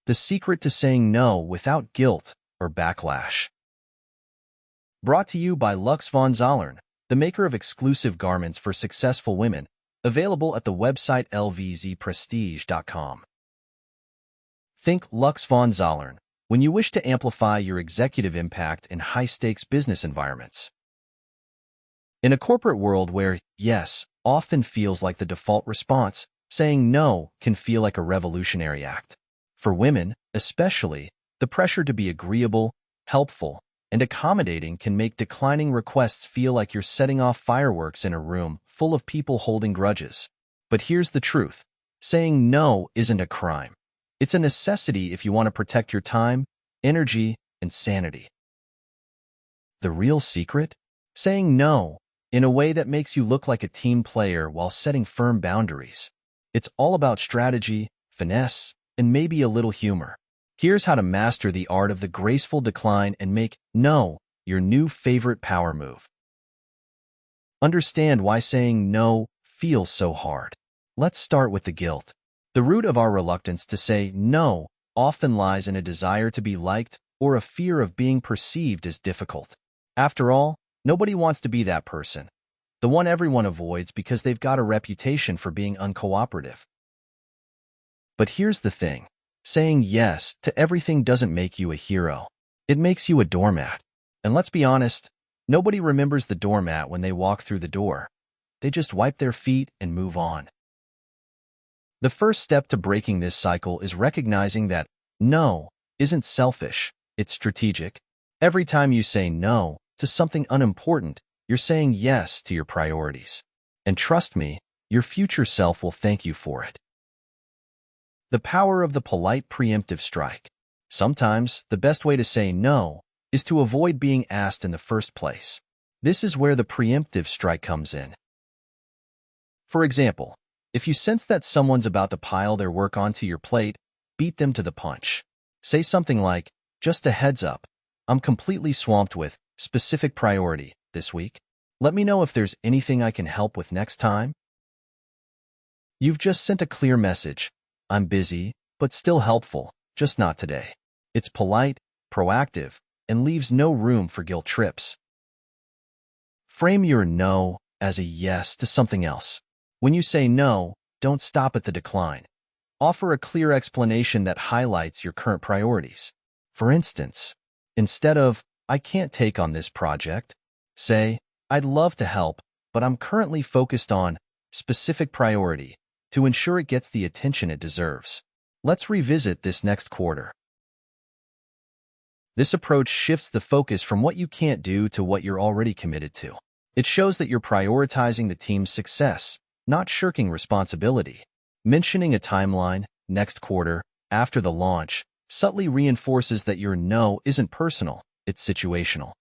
The secret to saying no without guilt or backlash. Brought to you by Lux von Zollern, the maker of exclusive garments for successful women, available at the website lvzprestige.com. Think Lux von Zollern when you wish to amplify your executive impact in high-stakes business environments. In a corporate world where yes often feels like the default response, saying no can feel like a revolutionary act. For women, especially, the pressure to be agreeable, helpful, and accommodating can make declining requests feel like you're setting off fireworks in a room full of people holding grudges. But here's the truth. Saying no isn't a crime. It's a necessity if you want to protect your time, energy, and sanity. The real secret? Saying no in a way that makes you look like a team player while setting firm boundaries. It's all about strategy, finesse, and maybe a little humor. Here's how to master the art of the graceful decline and make no your new favorite power move. Understand why saying no feels so hard. Let's start with the guilt. The root of our reluctance to say no often lies in a desire to be liked or a fear of being perceived as difficult. After all, nobody wants to be that person, the one everyone avoids because they've got a reputation for being uncooperative. But here's the thing. Saying yes to everything doesn't make you a hero. It makes you a doormat. And let's be honest, nobody remembers the doormat when they walk through the door. They just wipe their feet and move on. The first step to breaking this cycle is recognizing that no isn't selfish, it's strategic. Every time you say no to something unimportant, you're saying yes to your priorities. And trust me, your future self will thank you for it. The power of the polite preemptive strike. Sometimes, the best way to say no is to avoid being asked in the first place. This is where the preemptive strike comes in. For example, if you sense that someone's about to pile their work onto your plate, beat them to the punch. Say something like, "Just a heads up, I'm completely swamped with specific priority this week. Let me know if there's anything I can help with next time." You've just sent a clear message. I'm busy, but still helpful, just not today. It's polite, proactive, and leaves no room for guilt trips. Frame your no as a yes to something else. When you say no, don't stop at the decline. Offer a clear explanation that highlights your current priorities. For instance, instead of, "I can't take on this project," say, "I'd love to help, but I'm currently focused on specific priority," to ensure it gets the attention it deserves. Let's revisit this next quarter. This approach shifts the focus from what you can't do to what you're already committed to. It shows that you're prioritizing the team's success, not shirking responsibility. Mentioning a timeline, next quarter, after the launch, subtly reinforces that your no isn't personal, it's situational.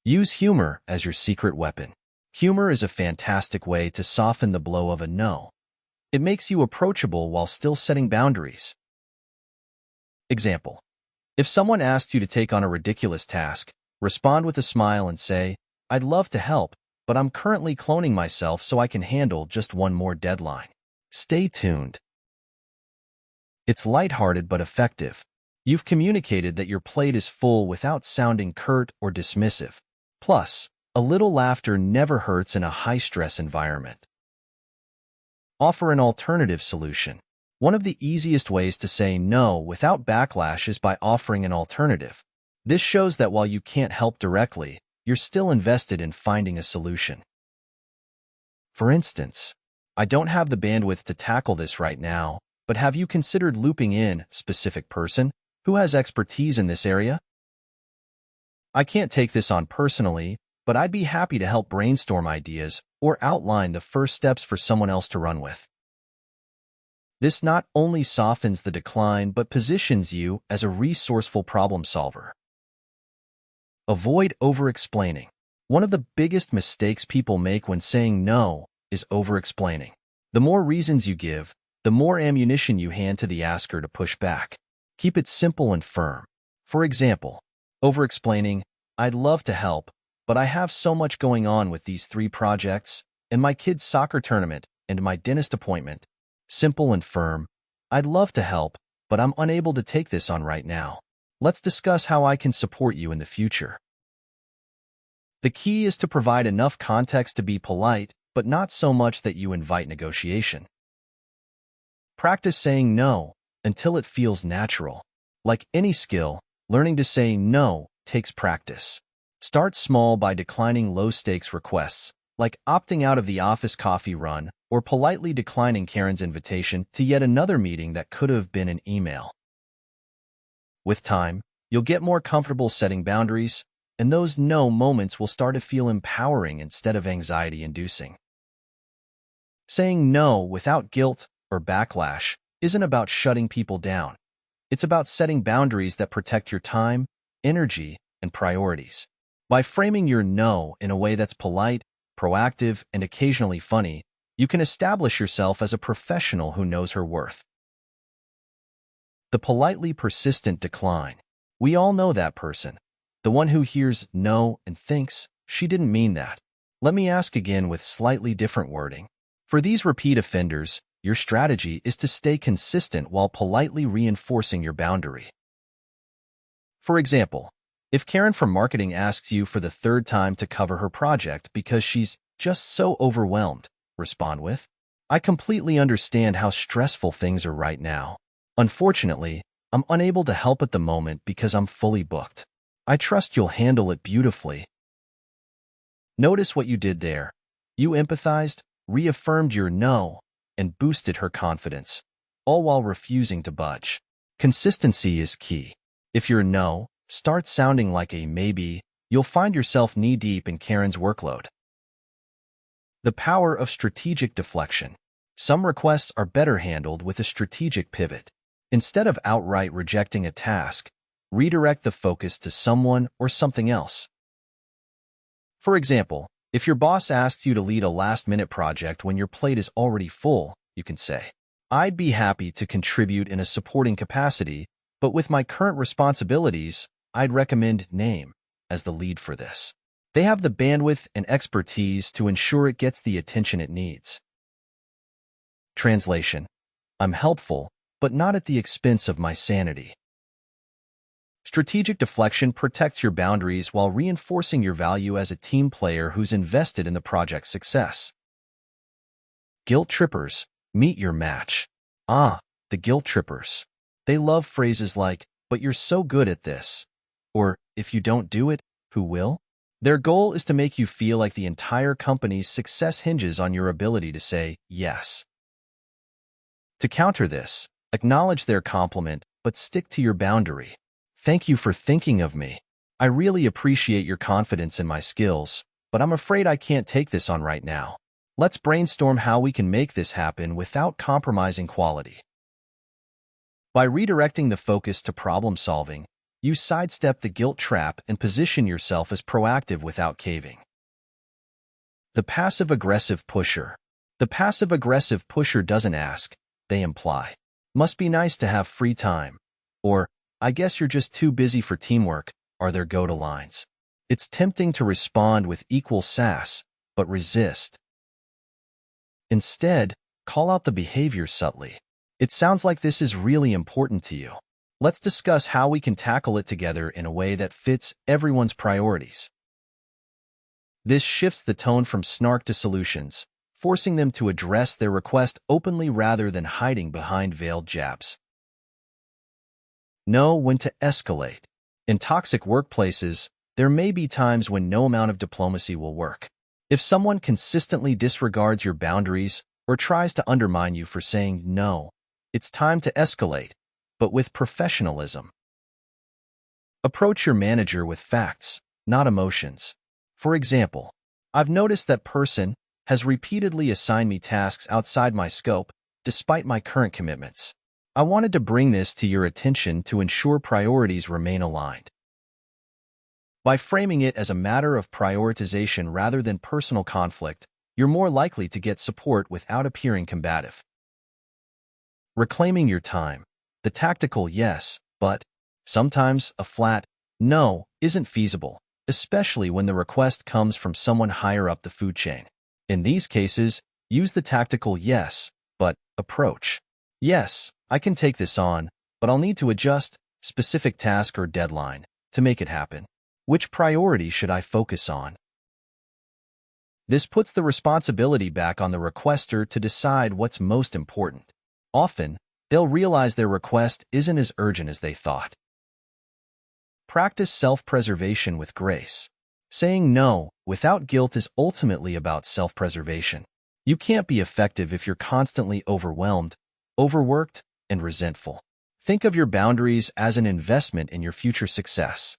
Use humor as your secret weapon. Humor is a fantastic way to soften the blow of a no. It makes you approachable while still setting boundaries. Example: if someone asks you to take on a ridiculous task, respond with a smile and say, "I'd love to help, but I'm currently cloning myself so I can handle just one more deadline." Stay tuned. It's lighthearted but effective. You've communicated that your plate is full without sounding curt or dismissive. Plus, a little laughter never hurts in a high-stress environment. Offer an alternative solution. One of the easiest ways to say no without backlash is by offering an alternative. This shows that while you can't help directly, you're still invested in finding a solution. For instance, "I don't have the bandwidth to tackle this right now, but have you considered looping in a specific person who has expertise in this area? I can't take this on personally, but I'd be happy to help brainstorm ideas or outline the first steps for someone else to run with." This not only softens the decline but positions you as a resourceful problem solver. Avoid over-explaining. One of the biggest mistakes people make when saying no is over-explaining. The more reasons you give, the more ammunition you hand to the asker to push back. Keep it simple and firm. For example, over-explaining, "I'd love to help, but I have so much going on with these 3 projects, and my kid's soccer tournament, and my dentist appointment." Simple and firm. "I'd love to help, but I'm unable to take this on right now. Let's discuss how I can support you in the future. The key is to provide enough context to be polite, but not so much that you invite negotiation. Practice saying no until it feels natural. Like any skill, learning to say no takes practice. Start small by declining low-stakes requests, like opting out of the office coffee run or politely declining Karen's invitation to yet another meeting that could have been an email. With time, you'll get more comfortable setting boundaries, and those no moments will start to feel empowering instead of anxiety-inducing. Saying no without guilt or backlash isn't about shutting people down. It's about setting boundaries that protect your time, energy, and priorities. By framing your no in a way that's polite, proactive, and occasionally funny, you can establish yourself as a professional who knows her worth. The politely persistent decline. We all know that person. The one who hears no and thinks, she didn't mean that. Let me ask again with slightly different wording. For these repeat offenders, your strategy is to stay consistent while politely reinforcing your boundary. For example, if Karen from marketing asks you for the third time to cover her project because she's just so overwhelmed, respond with, "I completely understand how stressful things are right now. Unfortunately, I'm unable to help at the moment because I'm fully booked. I trust you'll handle it beautifully." Notice what you did there. You empathized, reaffirmed your no, and boosted her confidence, all while refusing to budge. Consistency is key. If your no starts sounding like a maybe, you'll find yourself knee-deep in Karen's workload. The power of strategic deflection. Some requests are better handled with a strategic pivot. Instead of outright rejecting a task, redirect the focus to someone or something else. For example, if your boss asks you to lead a last-minute project when your plate is already full, you can say, "I'd be happy to contribute in a supporting capacity, but with my current responsibilities, I'd recommend name as the lead for this. They have the bandwidth and expertise to ensure it gets the attention it needs." Translation: I'm helpful, but not at the expense of my sanity. Strategic deflection protects your boundaries while reinforcing your value as a team player who's invested in the project's success. Guilt trippers, meet your match. The guilt trippers. They love phrases like, "But you're so good at this," or "If you don't do it, who will?" Their goal is to make you feel like the entire company's success hinges on your ability to say yes. To counter this, acknowledge their compliment, but stick to your boundary. "Thank you for thinking of me. I really appreciate your confidence in my skills, but I'm afraid I can't take this on right now. Let's brainstorm how we can make this happen without compromising quality." By redirecting the focus to problem solving, you sidestep the guilt trap and position yourself as proactive without caving. The passive-aggressive pusher. The passive-aggressive pusher doesn't ask, they imply. "Must be nice to have free time," or "I guess you're just too busy for teamwork," are their go-to lines. It's tempting to respond with equal sass, but resist. Instead, call out the behavior subtly. "It sounds like this is really important to you. Let's discuss how we can tackle it together in a way that fits everyone's priorities." This shifts the tone from snark to solutions, forcing them to address their request openly rather than hiding behind veiled jabs. Know when to escalate. In toxic workplaces, there may be times when no amount of diplomacy will work. If someone consistently disregards your boundaries or tries to undermine you for saying no, it's time to escalate, but with professionalism. Approach your manager with facts, not emotions. For example, "I've noticed that person has repeatedly assigned me tasks outside my scope, despite my current commitments. I wanted to bring this to your attention to ensure priorities remain aligned." By framing it as a matter of prioritization rather than personal conflict, you're more likely to get support without appearing combative. Reclaiming your time. The tactical yes, but sometimes a flat no isn't feasible, especially when the request comes from someone higher up the food chain. In these cases, use the tactical yes, but approach. "Yes, I can take this on, but I'll need to adjust specific task or deadline to make it happen. Which priority should I focus on? This puts the responsibility back on the requester to decide what's most important. Often, they'll realize their request isn't as urgent as they thought. Practice self-preservation with grace. Saying no without guilt is ultimately about self-preservation. You can't be effective if you're constantly overwhelmed, overworked, and resentful. Think of your boundaries as an investment in your future success.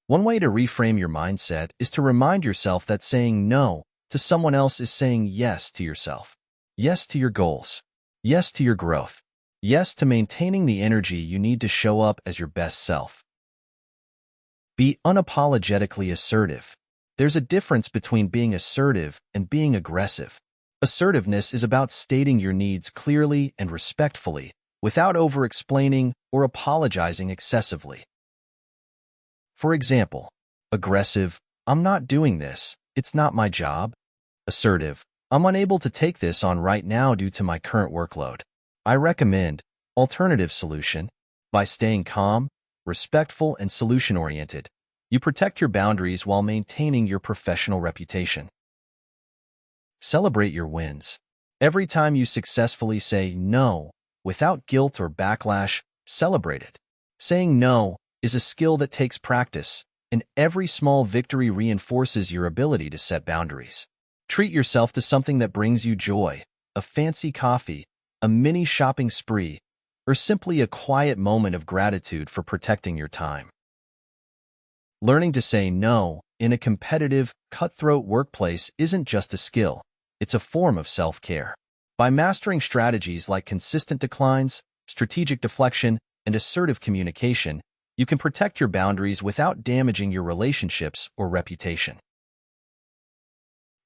One way to reframe your mindset is to remind yourself that saying no to someone else is saying yes to yourself. Yes to your goals. Yes to your growth. Yes to maintaining the energy you need to show up as your best self. Be unapologetically assertive. There's a difference between being assertive and being aggressive. Assertiveness is about stating your needs clearly and respectfully, without over-explaining or apologizing excessively. For example, aggressive, "I'm not doing this, it's not my job." Assertive, "I'm unable to take this on right now due to my current workload. I recommend." Alternative solution. By staying calm, respectful, and solution-oriented, you protect your boundaries while maintaining your professional reputation. Celebrate your wins. Every time you successfully say no, without guilt or backlash, celebrate it. Saying no is a skill that takes practice, and every small victory reinforces your ability to set boundaries. Treat yourself to something that brings you joy, a fancy coffee, a mini shopping spree, or simply a quiet moment of gratitude for protecting your time. Learning to say no in a competitive, cutthroat workplace isn't just a skill, it's a form of self-care. By mastering strategies like consistent declines, strategic deflection, and assertive communication, you can protect your boundaries without damaging your relationships or reputation.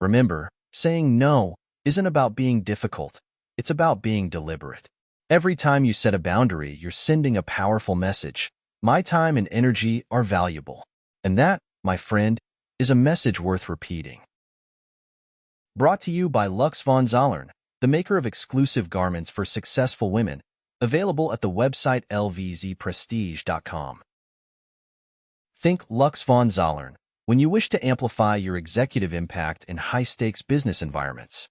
Remember, saying no isn't about being difficult, it's about being deliberate. Every time you set a boundary, you're sending a powerful message. My time and energy are valuable. And that, my friend, is a message worth repeating. Brought to you by Lux von Zollern, the maker of exclusive garments for successful women, available at the website lvzprestige.com. Think Lux von Zollern when you wish to amplify your executive impact in high-stakes business environments.